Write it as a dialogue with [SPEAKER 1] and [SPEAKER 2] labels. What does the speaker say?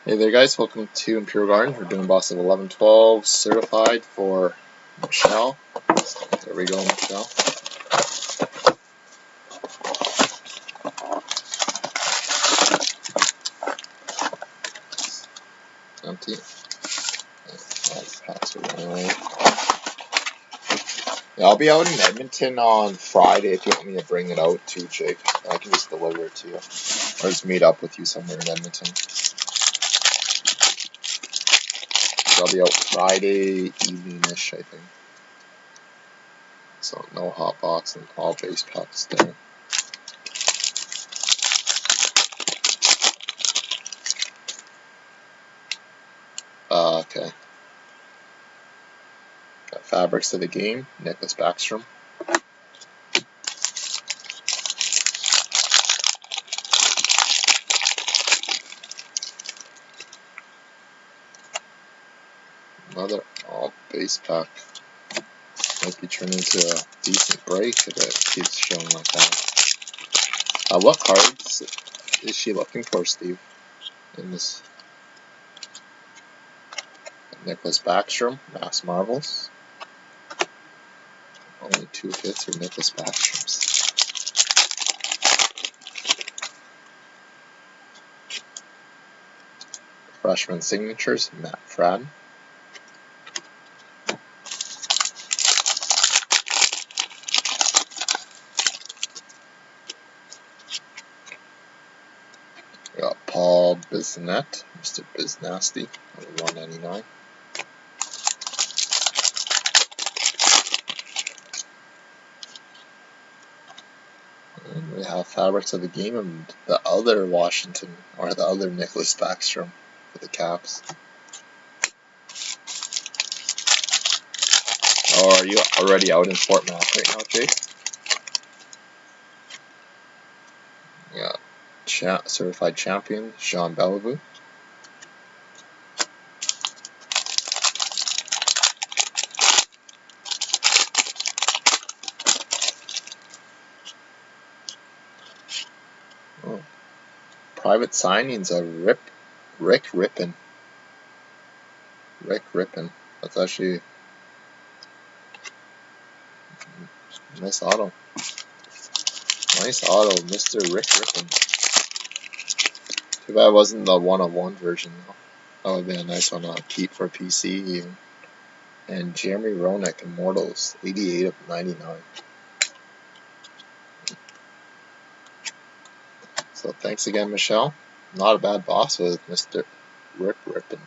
[SPEAKER 1] Hey there guys, welcome to Imperial Garden. We're doing box of 11-12 certified for Michelle. There we go, Michelle. Empty. Yeah, I'll be out in Edmonton on Friday if you want me to bring it out too, Jake. I can just deliver it to you. Or just meet up with you somewhere in Edmonton. So I'll be out Friday evening-ish, I think. So no hot box and all base packs there. Okay. Got Fabrics of the Game, Nicholas Backstrom. Another all base pack. Might be turning into a decent break if it keeps showing like that. What cards is she looking for, Steve? In this Nicholas Backstrom, Mass Marvels. Only 2 hits are Nicholas Backstroms. Freshman Signatures, Matt Fradd. We got Paul Bissonnette, Mr. Biznasty, $1.99. And we have Fabrics of the Game and the other Washington, or the other Nicholas Backstrom for the Caps. Oh, are you already out in Fort Mac right now, Jake? Yeah. Certified Champion, Jean Beliveau. Oh. Private signings of Rick Rippin. Rick Rippin. That's actually nice auto. Nice auto, Mr. Rick Rippin. Too bad it wasn't the 1-of-1 version though. That would have been a nice one to keep for PC even. And Jeremy Roenick, Immortals, 88 of 99. So thanks again, Michelle. Not a bad boss with Mr. Rick Rippin.